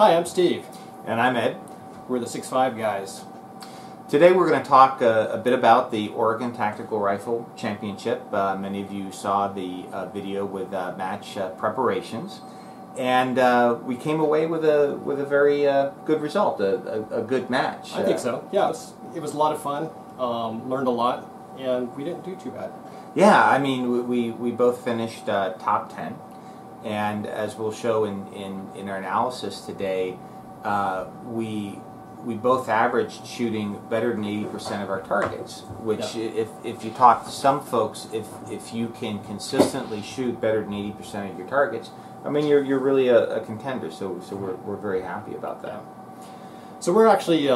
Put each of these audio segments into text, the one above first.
Hi, I'm Steve. And I'm Ed. We're the 6'5 guys. Today we're going to talk a bit about the Oregon Tactical Rifle Championship. Many of you saw the video with match preparations, and we came away with a very good result, a good match. I think so. Yeah, it was a lot of fun. Learned a lot, and we didn't do too bad. Yeah, I mean we both finished top 10, and as we'll show in our analysis today, we both averaged shooting better than 80% of our targets, which if you talk to some folks, if you can consistently shoot better than 80% of your targets, I mean you're really a contender, so we're very happy about that. So we're actually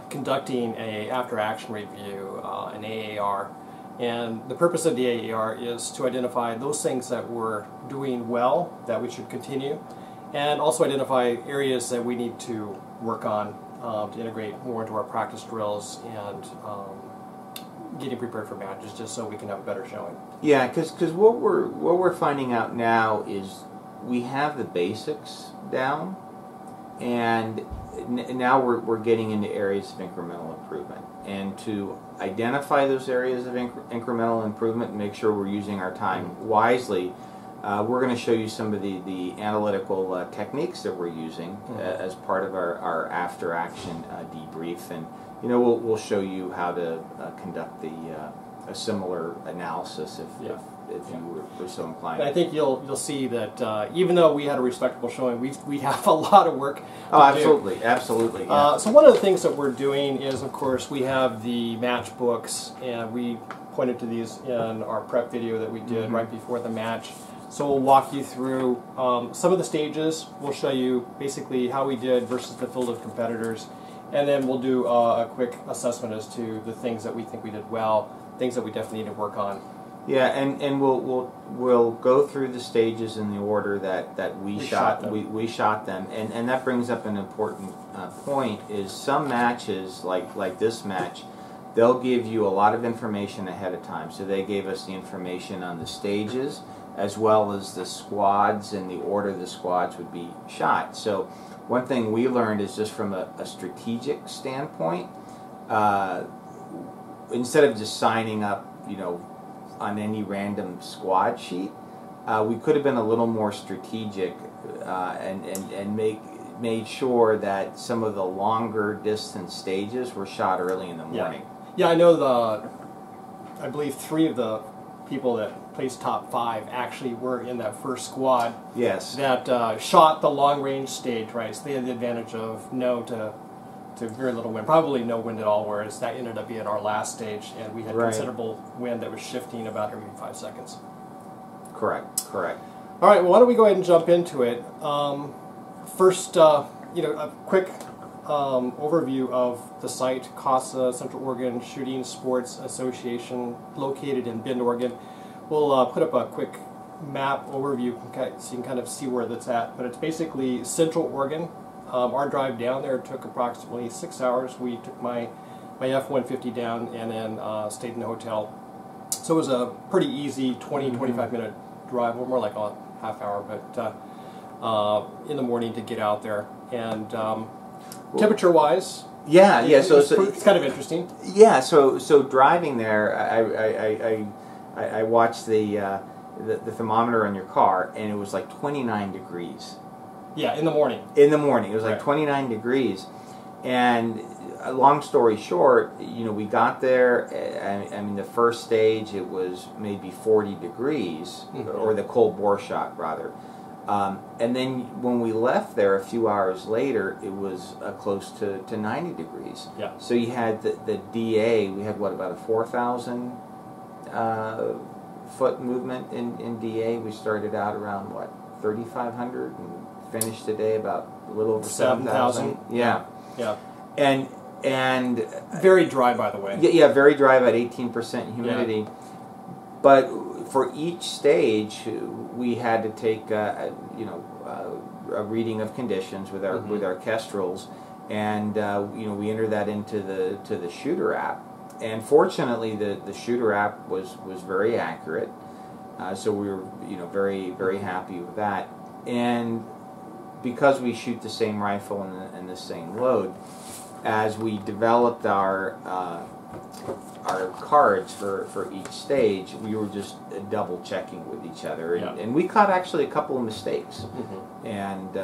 conducting a after-action review, an AAR, and the purpose of the AAR is to identify those things that we're doing well that we should continue, and also identify areas that we need to work on to integrate more into our practice drills and getting prepared for matches, just so we can have a better showing. Yeah, because what we're finding out now is we have the basics down, and now we're getting into areas of incremental improvement. And to identify those areas of incremental improvement and make sure we're using our time wisely, we're going to show you some of the analytical techniques that we're using as part of our after-action debrief, and we'll show you how to conduct a similar analysis if you were so inclined. And I think you'll see that even though we had a respectable showing, we have a lot of work to do. Absolutely. Yeah. So one of the things that we're doing is, of course, we have the match books, and we pointed to these in our prep video that we did right before the match. So we'll walk you through some of the stages. We'll show you basically how we did versus the field of competitors, and then we'll do a quick assessment as to the things that we think we did well, things that we definitely need to work on. Yeah, and we'll go through the stages in the order that we shot them, and that brings up an important point. Is some matches like this match, they'll give you a lot of information ahead of time. So they gave us the information on the stages, as well as the squads and the order the squads would be shot. So one thing we learned is just from a strategic standpoint, instead of just signing up, on any random squad sheet, we could have been a little more strategic and made sure that some of the longer distance stages were shot early in the morning. Yeah, I know I believe 3 of the people that placed top 5 actually were in that first squad. Yes. That shot the long range stage, right? So they had the advantage of no to very little wind, probably no wind at all, whereas that ended up being our last stage, and we had considerable wind that was shifting about every 5 seconds. Correct. All right, well, why don't we go ahead and jump into it. First, a quick overview of the site, COSSA, Central Oregon Shooting Sports Association, located in Bend, Oregon. We'll put up a quick map overview so you can kind of see where that's at, but it's basically Central Oregon. Our drive down there took approximately 6 hours. We took my F-150 down and then stayed in the hotel. So it was a pretty easy 25 minute drive, or more like a half hour, but in the morning to get out there. And temperature-wise, so it's kind of interesting. Yeah, so driving there, I watched the thermometer on your car, and it was like 29 degrees. Yeah, in the morning. In the morning. It was like 29 degrees. And long story short, we got there, I mean, the first stage, it was maybe 40 degrees, or the cold bore shot, rather. And then when we left there a few hours later, it was close to 90 degrees. Yeah. So you had the DA, we had, what, about a 4,000 foot movement in DA. We started out around, what, 3,500, and finished today about a little over 7,000. Yeah. And very dry, by the way. Yeah, very dry, about 18% humidity. Yeah. But for each stage, we had to take a reading of conditions with our kestrels, and we entered that into the shooter app. And fortunately, the shooter app was very accurate, so we were very happy with that. And because we shoot the same rifle and the same load, as we developed our cards for each stage, we were just double checking with each other, and we caught actually a couple of mistakes, and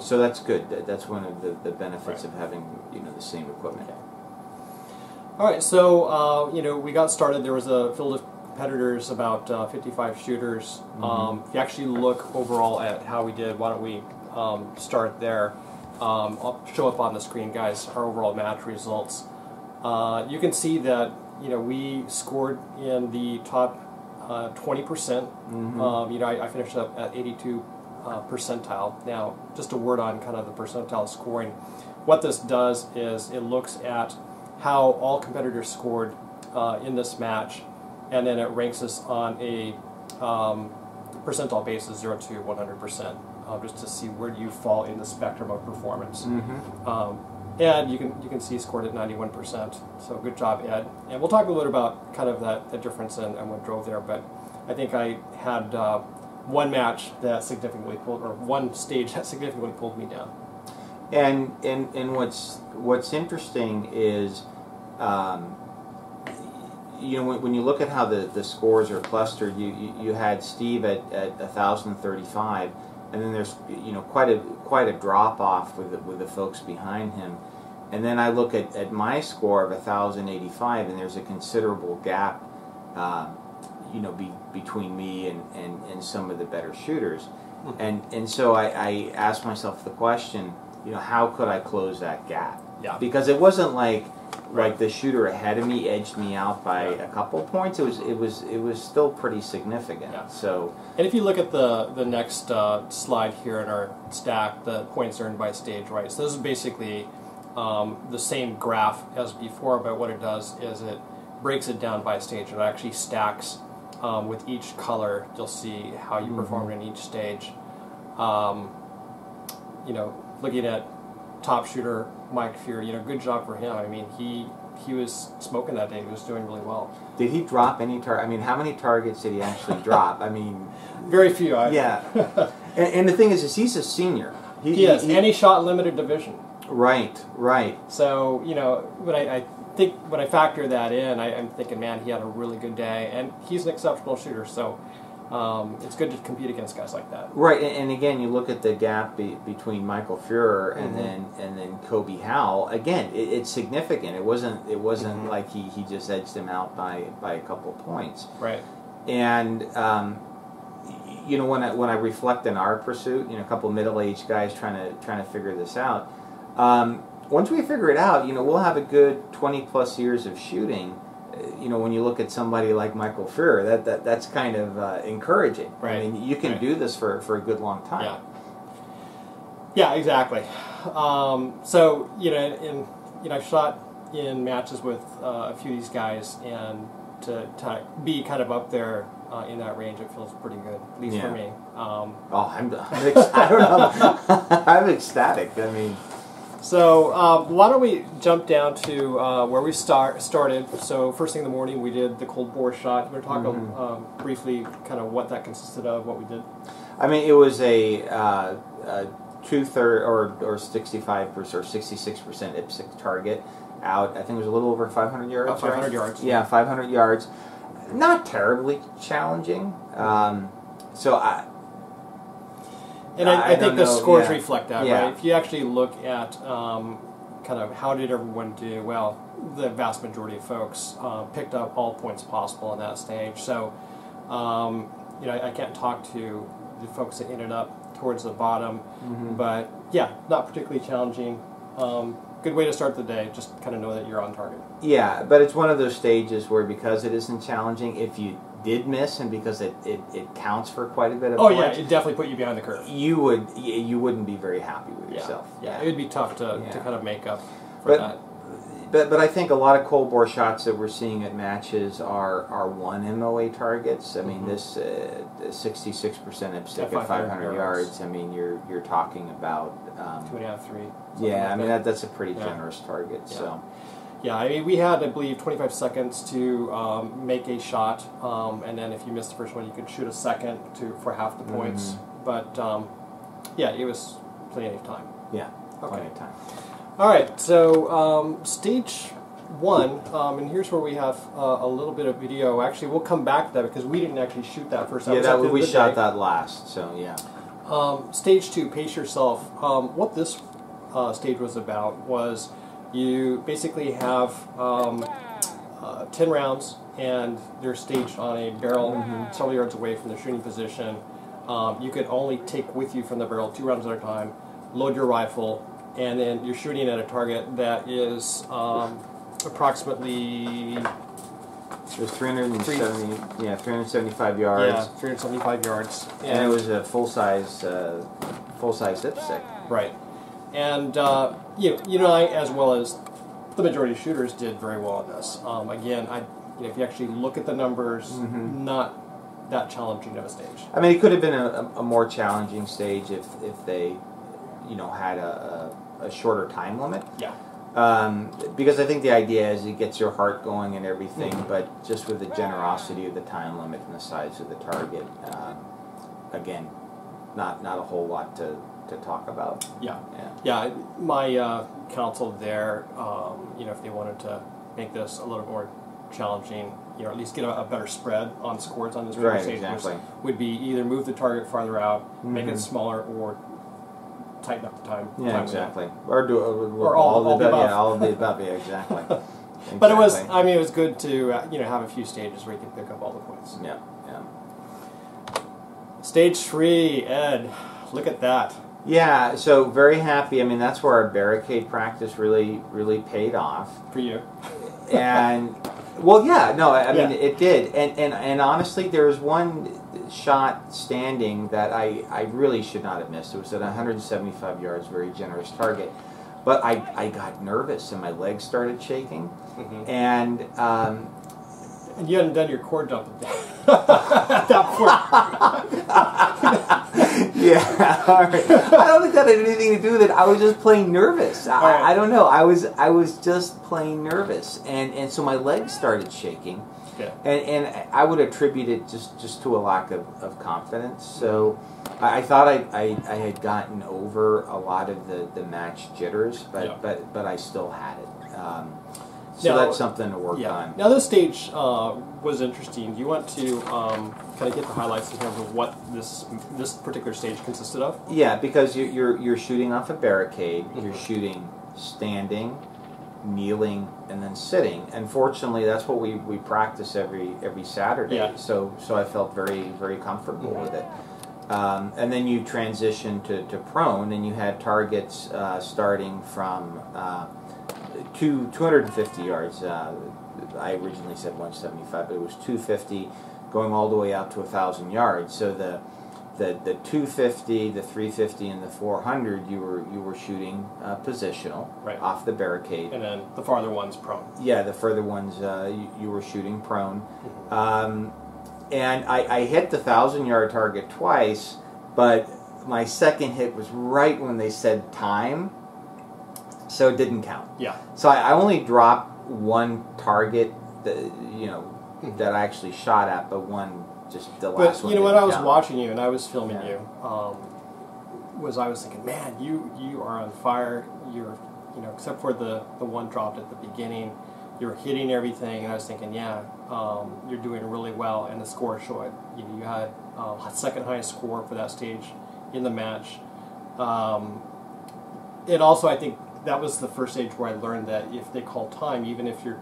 so that's good. That's one of the benefits of having the same equipment. All right, so we got started. There was a field of competitors, about 55 shooters. If you actually look overall at how we did, why don't we start there? I'll show up on the screen, guys, our overall match results. You can see that we scored in the top 20%. I finished up at 82 percentile. Now, just a word on kind of the percentile scoring. What this does is it looks at how all competitors scored in this match, and then it ranks us on a percentile basis, 0 to 100%, just to see where you fall in the spectrum of performance. And you can see scored at 91%. So good job, Ed. And we'll talk a little bit about kind of that difference and what drove there. But I think I had one match that significantly pulled, or one stage that significantly pulled me down. And what's interesting is, when you look at how the scores are clustered, you had Steve at 1,035, and then there's quite a drop off with the folks behind him, and then I look at my score of 1,085, and there's a considerable gap, between me and some of the better shooters, and so I asked myself the question, how could I close that gap? Yeah. Because it wasn't like the shooter ahead of me edged me out by a couple of points. It was still pretty significant. Yeah. So, and if you look at the next slide here in our stack, the points earned by stage, right? So this is basically the same graph as before, but what it does is it breaks it down by stage. It actually stacks with each color. You'll see how you performed in each stage. Looking at top shooter Mike Fury, good job for him. I mean, he was smoking that day. He was doing really well. Did he drop any target? I mean, how many targets did he actually drop? I mean, very few. Yeah. and the thing is he's a senior. He is, and he shot limited division. Right. So when I factor that in, I'm thinking, man, he had a really good day, and he's an exceptional shooter. So it's good to compete against guys like that. Right, and again, you look at the gap between Michael Fuhrer and then Kobe Howell. Again, it's significant. It wasn't like he just edged him out by a couple of points. Right. And when I reflect on our pursuit, a couple of middle-aged guys trying to figure this out. Once we figure it out, we'll have a good 20+ years of shooting. When you look at somebody like Michael Fuhrer, that's kind of encouraging. Right. I mean, you can do this for a good long time. Yeah, exactly. So I've shot in matches with a few of these guys, and to be kind of up there in that range, it feels pretty good, at least for me. I don't know. I'm ecstatic. I mean. So why don't we jump down to where we started. So first thing in the morning, we did the cold bore shot. You want to talk briefly kind of what that consisted of, what we did? I mean, it was a 2/3 or 65% or 66% IPSC target out. I think it was a little over 500 yards. About 500 yards. Yeah, 500 yards. Not terribly challenging. And I think the scores reflect that, right? If you actually look at kind of how did everyone do, well, the vast majority of folks picked up all points possible in that stage. So, I can't talk to the folks that ended up towards the bottom, but yeah, not particularly challenging. Good way to start the day. Just kind of know that you're on target. Yeah, but it's one of those stages where because it isn't challenging, if you did miss and because it counts for quite a bit of points, yeah, it definitely put you behind the curve. You wouldn't be very happy with yourself. Yeah, it would be tough to kind of make up for that. But I think a lot of cold bore shots that we're seeing at matches are 1 MOA targets. I mean, this 66% IPSC at 500 yards. I mean, you're talking about 2.5, 3. Yeah, I mean that's a pretty generous target. Yeah. So. Yeah, I mean, we had, I believe, 25 seconds to make a shot, and then if you missed the first one, you could shoot a second for half the points. But yeah, it was plenty of time. Yeah, Okay. plenty of time. All right, so stage 1, and here's where we have a little bit of video. Actually, we'll come back to that because we didn't actually shoot that first. Yeah, we shot that last, so yeah. Stage 2, pace yourself. What this stage was about was you basically have 10 rounds, and they're staged on a barrel several yards away from the shooting position. You could only take with you from the barrel 2 rounds at a time, load your rifle, and then you're shooting at a target that is approximately... It was 375 yards. Yeah, 375 yards. And it was a full-size dipstick. Right. And you know, I, as well as the majority of shooters, did very well on this. Again, if you actually look at the numbers, not that challenging of a stage. I mean, it could have been a more challenging stage if they, had a shorter time limit. Yeah. Because I think the idea is it gets your heart going and everything, but just with the generosity of the time limit and the size of the target, again, not a whole lot to talk about. Yeah. My counsel there, if they wanted to make this a little more challenging, at least get a better spread on scores on this stage, would be either move the target farther out, make it smaller, or tighten up the time. Yeah, exactly. Or all of the above. Yeah, all of the above. Yeah, exactly. But it was good to have a few stages where you can pick up all the points. Yeah. Stage 3, Ed, look at that. Yeah, so very happy. I mean, that's where our barricade practice really paid off for you. And well, yeah, no, I mean it did. And honestly, there was one shot standing that I really should not have missed. It was at 175 yards, very generous target. But I got nervous and my legs started shaking. And you hadn't done your core jump at that point. Yeah, all right. I don't think that had anything to do with it. I was just plain nervous. I don't know. I was just plain nervous, and so my legs started shaking. Yeah. And I would attribute it just to a lack of confidence. So I thought I had gotten over a lot of the match jitters, but I still had it. So that's something to work on. Now this stage was interesting. Do you want to kind of get the highlights in terms of what this particular stage consisted of? Yeah, because you're shooting off a barricade. You're shooting standing, kneeling, and then sitting. And fortunately, that's what we practice every Saturday. Yeah. So I felt very, very comfortable with it. And then you transition to prone, and you had targets starting from 250 yards. I originally said 175, but it was 250, going all the way out to 1,000 yards. So the 250, the 350, and the 400, you were shooting positional, off the barricade. And then the farther ones prone. Yeah, the further ones you were shooting prone. And I hit the 1,000-yard target twice, but my second hit was right when they said time, so it didn't count. Yeah. So I only dropped one target that that I actually shot at, but one just the last one. But when I was watching you and I was filming you, I was thinking, man, you are on fire. You're except for the one dropped at the beginning, you're hitting everything, and I was thinking, you're doing really well, and the score showed. You had second highest score for that stage in the match. It also, I think, that was the first stage where I learned that if they call time, even if your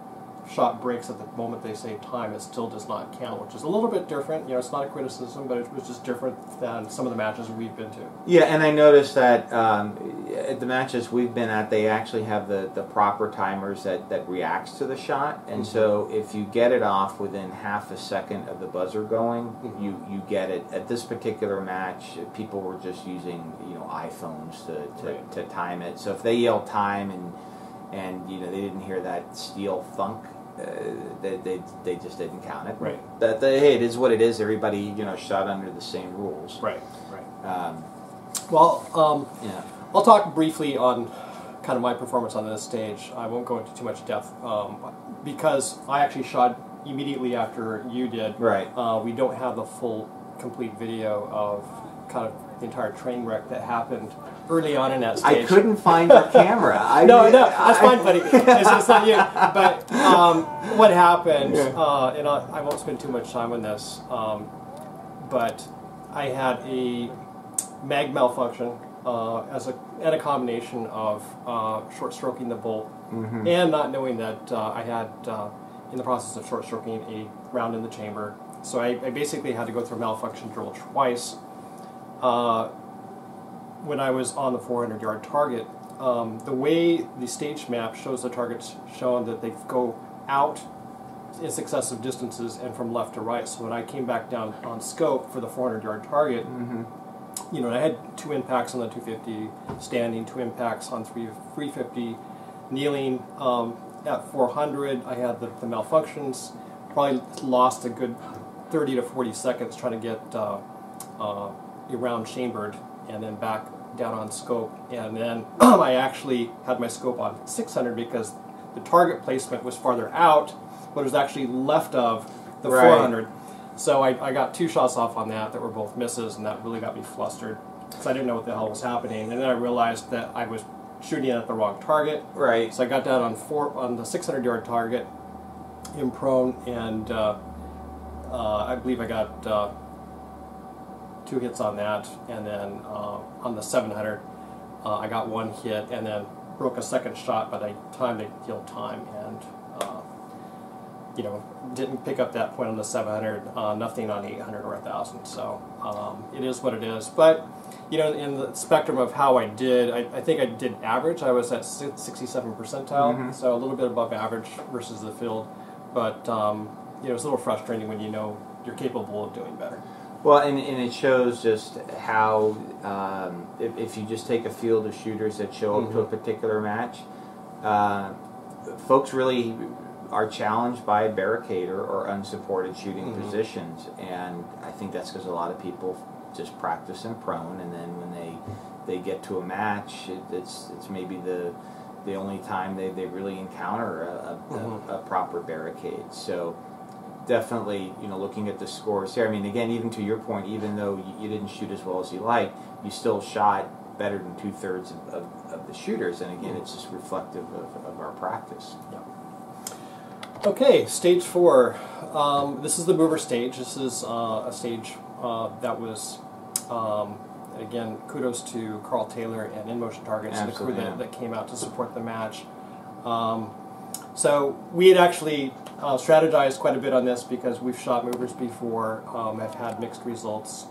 shot breaks at the moment they say time, it still does not count, which is a little bit different. It's not a criticism, but it was just different than some of the matches we've been to. Yeah, and I noticed that at the matches we've been at, they actually have the proper timers that reacts to the shot, and so if you get it off within half a second of the buzzer going, you get it. At this particular match, people were just using iPhones to time it. So if they yell time and they didn't hear that steel thunk, they just didn't count it. Right. Hey, it is what it is. Everybody shot under the same rules. Right. I'll talk briefly on kind of my performance on this stage. I won't go into too much depth because I actually shot immediately after you did. Right. We don't have the full, complete video of kind of the entire train wreck that happened early on in that stage. I couldn't find your camera. No, that's fine, buddy. It's not you. But what happened, and I won't spend too much time on this, but I had a mag malfunction and a combination of short stroking the bolt and not knowing that I had, in the process of short stroking, a round in the chamber. So I basically had to go through a malfunction drill twice. When I was on the 400-yard target, the way the stage map shows the targets shown that they go out in successive distances and from left to right. So when I came back down on scope for the 400-yard target, you know, I had 2 impacts on the 250 standing, 2 impacts on 350 kneeling. At 400, I had the malfunctions. Probably lost a good 30 to 40 seconds trying to get a round chambered and then back down on scope. And then I actually had my scope on 600 because the target placement was farther out, but it was actually left of the 400. So I got 2 shots off on that were both misses, and that really got me flustered because I didn't know what the hell was happening. And then I realized that I was shooting at the wrong target. Right. So I got down on the 600-yard target in prone, and I believe I got 2 hits on that, and then on the 700 I got 1 hit and then broke a second shot, but I timed it, killed time, and you know, didn't pick up that point on the 700, nothing on 800 or 1000. So it is what it is. But you know, in the spectrum of how I did, I think I did average. I was at 67 percentile, so a little bit above average versus the field. But you know, it's a little frustrating when you know you're capable of doing better. Well, and it shows just how if you just take a field of shooters that show up to a particular match, folks really are challenged by barricade or unsupported shooting positions, and I think that's because a lot of people just practice in prone, and then when they get to a match, it's maybe the only time they really encounter a proper barricade. So definitely, you know, looking at the scores here, I mean, again, even to your point, even though you didn't shoot as well as you liked, you still shot better than 2/3 of the shooters, and again, it's just reflective of our practice. Yeah. Okay, stage 4. This is the mover stage. This is a stage that was, again, kudos to Carl Taylor and In Motion Targets and the crew that came out to support the match. So we had actually strategized quite a bit on this because we've shot movers before, have had mixed results,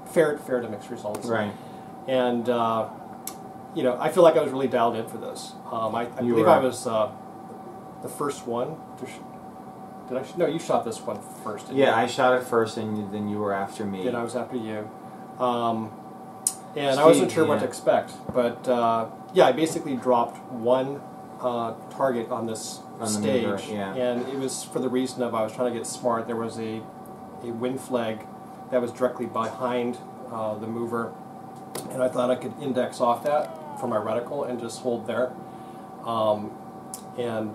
fair to mixed results. Right. And, you know, I feel like I was really dialed in for this. I believe I was the first one. No, you shot this one first. Yeah, I shot it first, and then you were after me. Then I was after you. And Steve, I wasn't sure what to expect, but yeah, I basically dropped 1 target on this stage, and it was for the reason of I was trying to get smart. There was a wind flag that was directly behind the mover, and I thought I could index off that for my reticle and just hold there, and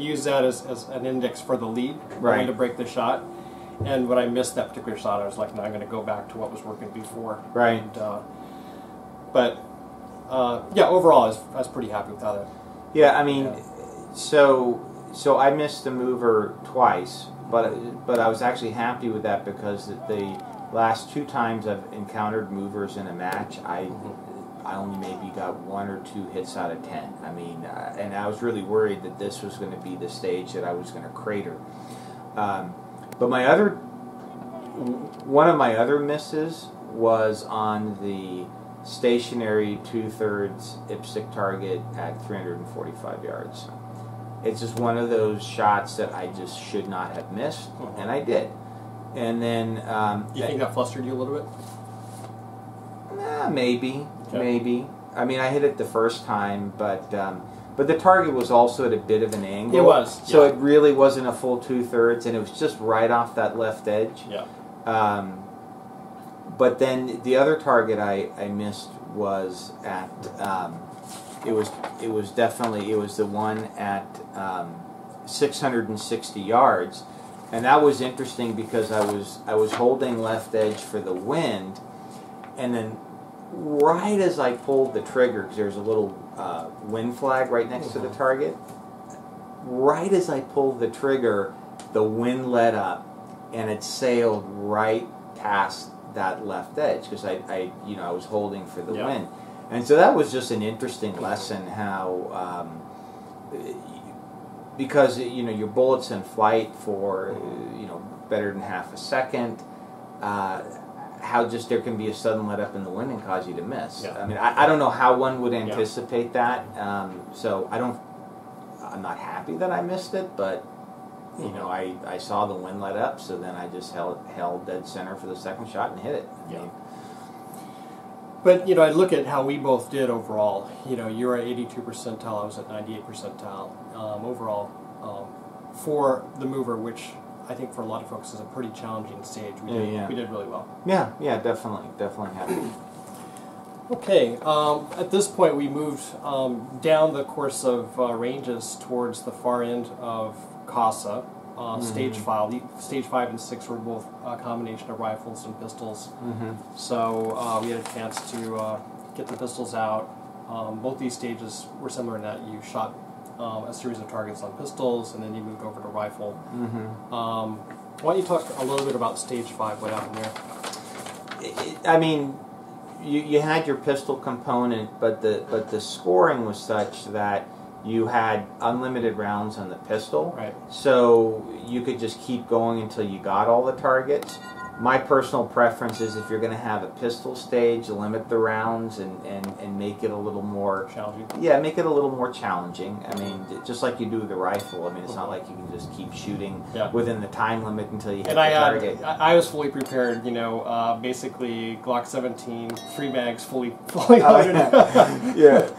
use that as an index for the lead, way to break the shot. And when I missed that particular shot, I was like, no, I'm going to go back to what was working before. Right. And, but yeah, overall, I was pretty happy with how that. Yeah, I mean, so I missed the mover twice, but I was actually happy with that because the last 2 times I've encountered movers in a match, I only maybe got 1 or 2 hits out of 10. I mean, and I was really worried that this was going to be the stage that I was going to crater. But one of my other misses was on the stationary 2/3 IPSC target at 345 yards. It's just one of those shots that I just should not have missed, and I did. And then you think that flustered you a little bit? Maybe. Maybe. I mean, I hit it the first time, but the target was also at a bit of an angle. It was. So it really wasn't a full 2/3, and it was just right off that left edge. Yeah. But then the other target I missed was at it was the one at 660 yards, And that was interesting because I was holding left edge for the wind, and then right as I pulled the trigger, because there's a little wind flag right next to the target, right as I pulled the trigger, the wind let up, and it sailed right past that left edge because I was holding for the wind, and so that was just an interesting lesson how. Because your bullet's in flight for better than half a second, how just there can be a sudden let up in the wind and cause you to miss. Yeah. I mean, I don't know how one would anticipate that. So I'm not happy that I missed it, but I saw the wind let up, so then I just held dead center for the second shot and hit it. Yeah. But I look at how we both did overall. You're at 82 percentile, I was at 98 percentile overall for the mover, which I think for a lot of folks is a pretty challenging stage. We did really well. Yeah, definitely happy. Okay, at this point we moved down the course of ranges towards the far end of COSSA. Stage 5 and 6 were both a combination of rifles and pistols. So we had a chance to get the pistols out. Both these stages were similar in that you shot a series of targets on pistols, and then you moved over to rifle. Why don't you talk a little bit about stage 5, what happened there? I mean, you had your pistol component, but the scoring was such that you had unlimited rounds on the pistol, right? So you could just keep going until you got all the targets. My personal preference is if you're going to have a pistol stage, limit the rounds and make it a little more challenging. Yeah, make it a little more challenging. I mean, just like you do with the rifle. I mean, it's not like you can just keep shooting within the time limit until you hit the target. I was fully prepared. Basically Glock 17, 3 mags, fully loaded. Yeah.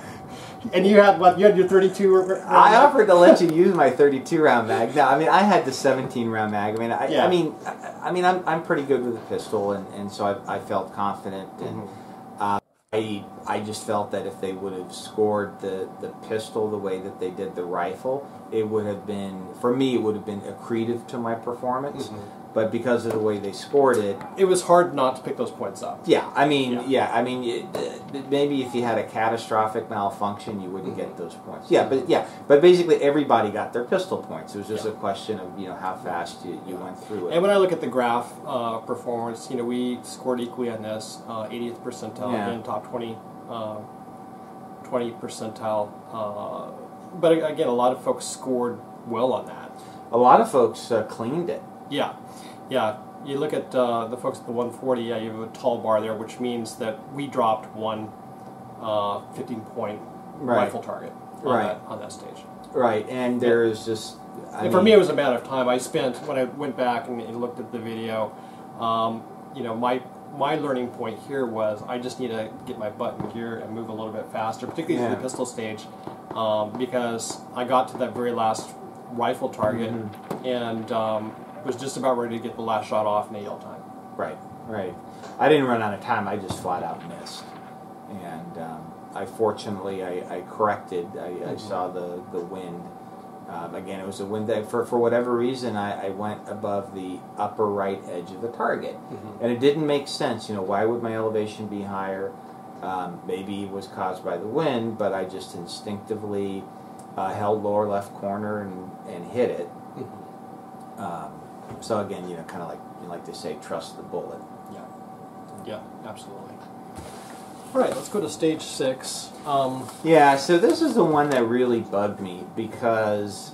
And you had what? You had your 32 round I offered to let you use my 32 round mag. No, I mean I had the 17 round mag. I mean I'm pretty good with the pistol, and so I felt confident, and I just felt that if they would have scored the pistol the way that they did the rifle, it would have been, for me, it would have been accretive to my performance. But because of the way they scored it, it was hard not to pick those points up. Yeah, I mean, maybe if you had a catastrophic malfunction, you wouldn't get those points. But basically everybody got their pistol points. It was just a question of how fast you went through it. And when I look at the graph performance, we scored equally on this, 80th percentile, again top 20 percentile. But again, a lot of folks scored well on that. A lot of folks cleaned it. Yeah, you look at the folks at the 140, you have a tall bar there, which means that we dropped one 15-point rifle target on that stage. Right, and there's just... And for me, it was a matter of time. I spent, when I went back and looked at the video, my learning point here was I just need to get my butt in gear and move a little bit faster, particularly through the pistol stage, because I got to that very last rifle target and was just about ready to get the last shot off in AL time. Right. I didn't run out of time. I just flat out missed, and I fortunately I corrected. I saw the wind. Again, it was a wind that for whatever reason I went above the upper right edge of the target, and it didn't make sense. Why would my elevation be higher? Maybe it was caused by the wind, but I just instinctively held lower left corner and hit it. So again, kind of like they say, trust the bullet. Yeah, absolutely. All right, let's go to stage 6. So this is the one that really bugged me because,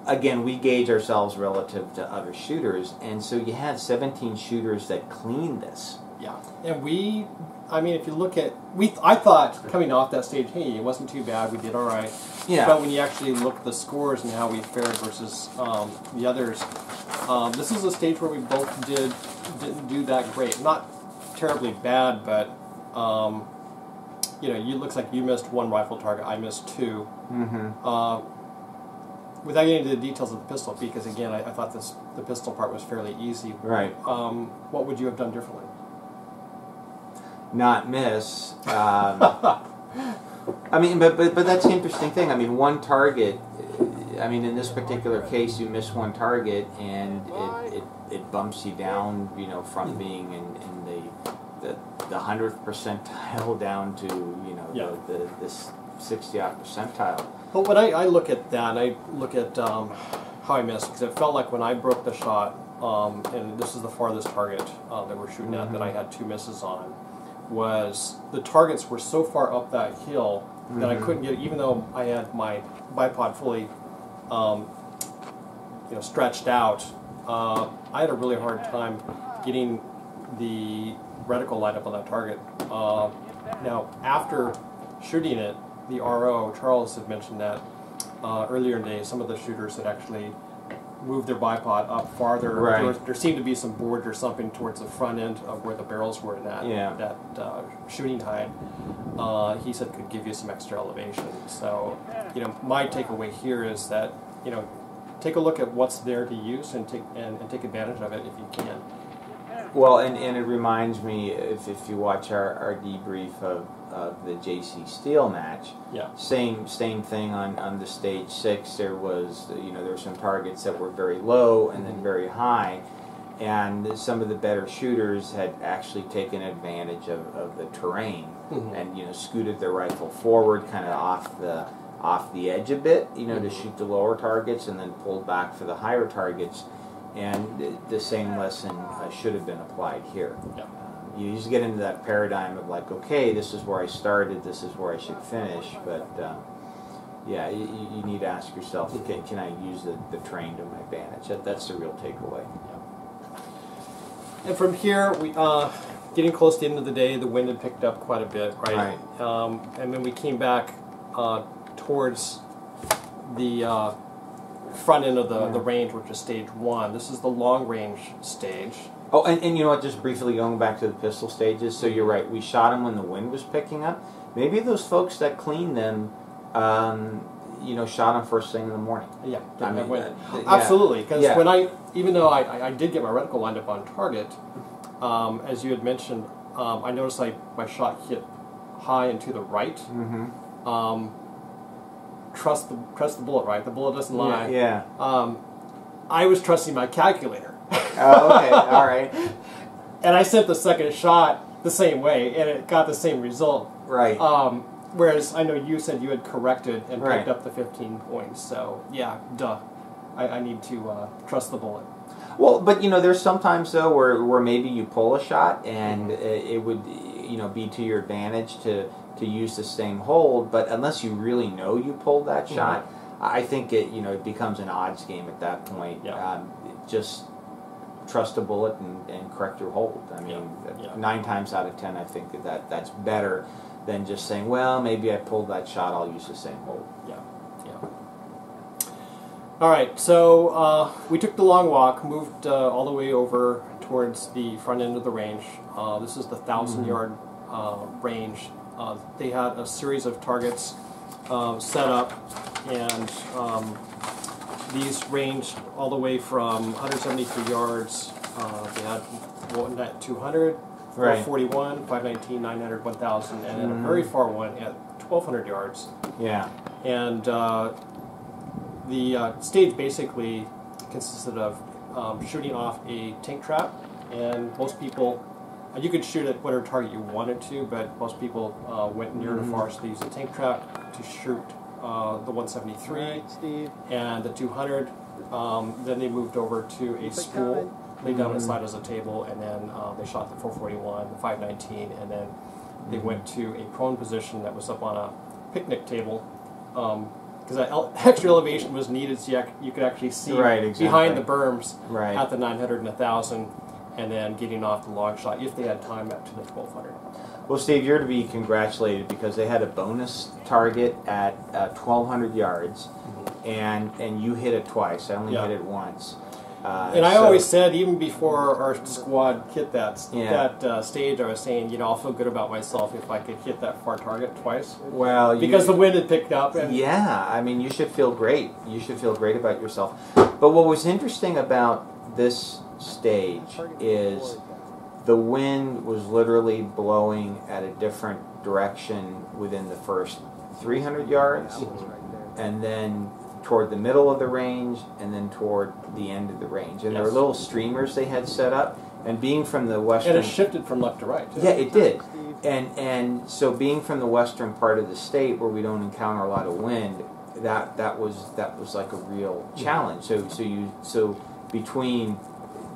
again, we gauge ourselves relative to other shooters, and so you had 17 shooters that cleaned this. Yeah, and if you look at, I thought coming off that stage, hey, it wasn't too bad, we did all right. Yeah. But when you actually look at the scores and how we fared versus the others, this is a stage where we both didn't do that great. Not terribly bad, but it looks like you missed one rifle target, I missed 2. Without getting into the details of the pistol, because again, I thought the pistol part was fairly easy. Right. What would you have done differently? Not miss. I mean, but that's the interesting thing. I mean, one target I mean, in this particular case, you miss one target, and it bumps you down, you know, from being in the 100th percentile down to, you know, this 60-odd percentile. But when I look at that, I look at how I missed, because it felt like when I broke the shot, and this is the farthest target that we're shooting at that I had 2 misses on, was the targets were so far up that hill that I couldn't get it, even though I had my bipod fully, you know, stretched out. I had a really hard time getting the reticle lined up on that target. Now, after shooting it, the RO, Charles, had mentioned that earlier in the day, some of the shooters had actually moved their bipod up farther. Right. There seemed to be some board or something towards the front end of where the barrels were in that shooting height. He said could give you some extra elevation. So, you know, my takeaway here is that, you know, take a look at what's there to use and take advantage of it if you can. Well, and it reminds me, if you watch our debrief of the JC Steele match, same thing on the stage 6. There was, you know, there were some targets that were very low and then very high, and some of the better shooters had actually taken advantage of the terrain and, you know, scooted their rifle forward, kind of off the edge a bit, you know, to shoot the lower targets, and then pulled back for the higher targets. And the same lesson should have been applied here. Yeah. You just get into that paradigm of like, okay, this is where I started, this is where I should finish. But yeah, you need to ask yourself, can I use the terrain to my advantage? That's the real takeaway. Yeah. And from here, we getting close to the end of the day, the wind had picked up quite a bit, right? And then we came back towards the front end of the range, which is stage 1. This is the long range stage. Oh, and you know what, just briefly going back to the pistol stages, so you're right, we shot them when the wind was picking up. Maybe those folks that cleaned them, you know, shot them first thing in the morning. Yeah, I mean, absolutely, because when even though I did get my reticle lined up on target, as you had mentioned, I noticed my shot hit high and to the right. Trust the bullet, right? The bullet doesn't lie. Yeah. I was trusting my calculator. Oh, okay, all right. And I sent the second shot the same way, and it got the same result. Right. Whereas I know you said you had corrected and picked up the 15 points. So yeah, duh. I need to trust the bullet. Well, but you know, there's sometimes though where maybe you pull a shot and it would, you know, be to your advantage to use the same hold, but unless you really know you pulled that shot, I think it becomes an odds game at that point. Just trust a bullet and correct your hold. I mean, 9 times out of 10, I think that's better than just saying, well, maybe I pulled that shot, I'll use the same hold. All right, so we took the long walk, moved all the way over towards the front end of the range. This is the 1,000-yard range. They had a series of targets set up, and these ranged all the way from 173 yards. They had one at 200, 441, 519, 900, 1,000, and then a very far one at 1,200 yards. Yeah. And the stage basically consisted of shooting off a tank trap, and most people, you could shoot at whatever target you wanted to, but most people went near to far, so they used a tank trap to shoot the 173 and the 200. Then they moved over to a spool, laid down inside as a table, and then they shot the 441, the 519, and then they went to a prone position that was up on a picnic table, because that extra elevation was needed so you could actually see behind the berms at the 900 and 1,000, and then getting off the long shot if they had time up to the 1,200. Well, Steve, you're to be congratulated because they had a bonus target at 1,200 yards, and you hit it twice. I only hit it once. And I always said, even before our squad hit that stage, I was saying, you know, I'll feel good about myself if I could hit that far target twice. Well, because the wind had picked up. And yeah, I mean, you should feel great. You should feel great about yourself. But what was interesting about this stage is the wind was literally blowing at a different direction within the first 300 yards, and then toward the middle of the range and then toward the end of the range. And there were little streamers they had set up. And being from the western... And it shifted from left to right, too. Yeah, it did. And so being from the western part of the state where we don't encounter a lot of wind, that was like a real challenge. So between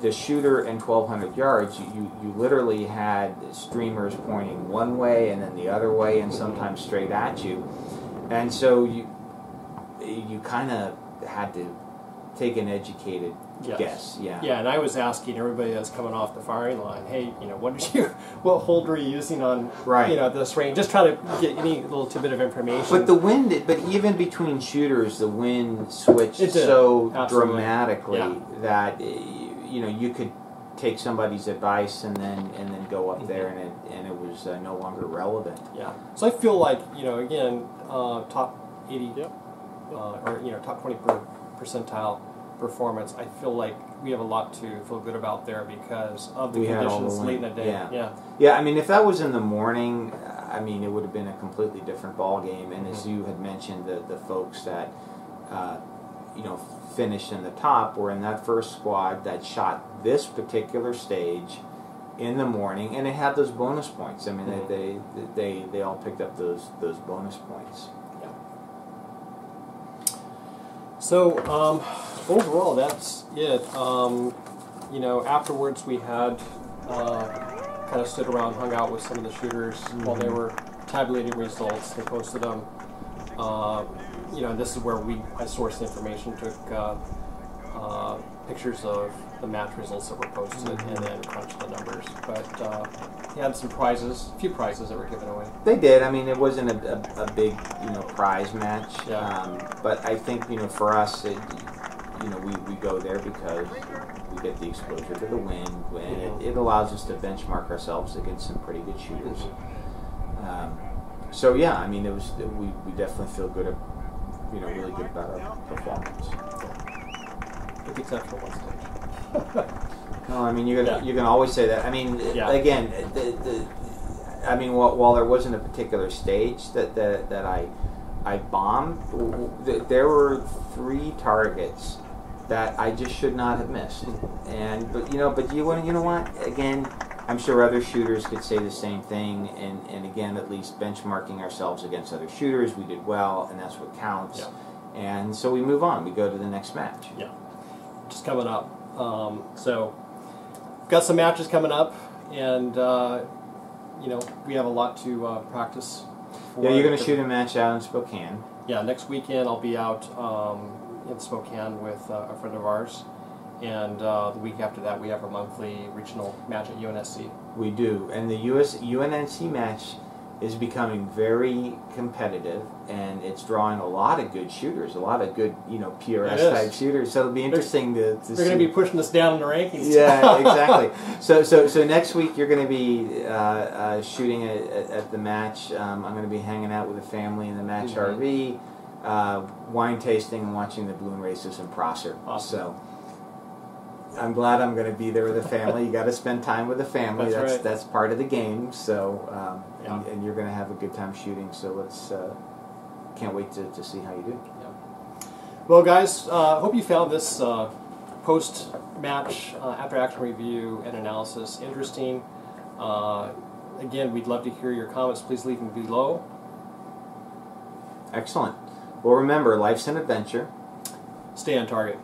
the shooter and 1,200 yards, you literally had streamers pointing one way and then the other way and sometimes straight at you. And so you kind of had to take an educated guess. Yeah, and I was asking everybody that's coming off the firing line, hey, what hold were you using on this range? Just try to get any little tidbit of information. But the wind, but even between shooters, the wind switched so dramatically that you could take somebody's advice and then go up there and it was no longer relevant. Yeah. So I feel like again top 80 or top 20 percentile performance. I feel like we have a lot to feel good about there because of the conditions late in the day. Yeah. I mean, if that was in the morning, I mean, it would have been a completely different ball game. And as you had mentioned, the folks that finished in the top were in that first squad that shot this particular stage in the morning, and it had those bonus points. I mean, they all picked up those bonus points. So overall, that's it. Afterwards we had kind of stood around, hung out with some of the shooters while they were tabulating results. They posted them. And this is where I sourced the information, took pictures of the match results that were posted, and then crunched the numbers. But he had some prizes, a few prizes that were given away. They did. I mean, it wasn't a big prize match. But I think for us, we go there because we get the exposure to the wind, and it allows us to benchmark ourselves against some pretty good shooters. So yeah, I mean, we definitely feel good, really good about our performance. With the exception of one stage. No, I mean you can always say that. I mean, again, I mean, while there wasn't a particular stage that I bombed, there were 3 targets that I just should not have missed. But you know what? Again, I'm sure other shooters could say the same thing. And again, at least benchmarking ourselves against other shooters, we did well, and that's what counts. And so we move on. We go to the next match. Just coming up. So got some matches coming up, and we have a lot to practice for. Yeah, you're going to shoot a match out in Spokane. Yeah, next weekend I'll be out in Spokane with a friend of ours, and the week after that we have our monthly regional match at UNSC. We do, and the UNSC match is becoming very competitive, and it's drawing a lot of good shooters, a lot of good, PRS type shooters. So it'll be interesting to see. They're going to be pushing us down in the rankings. Yeah, exactly. So next week you're going to be shooting at the match. I'm going to be hanging out with the family in the match RV, wine tasting and watching the balloon races in Prosser. Awesome. So I'm glad I'm going to be there with the family. You got to spend time with the family. That's part of the game. So and you're going to have a good time shooting. So let's can't wait to see how you do. Well, guys, hope you found this post-match after-action review and analysis interesting. Again, we'd love to hear your comments. Please leave them below. Excellent. Well, remember, life's an adventure. Stay on target.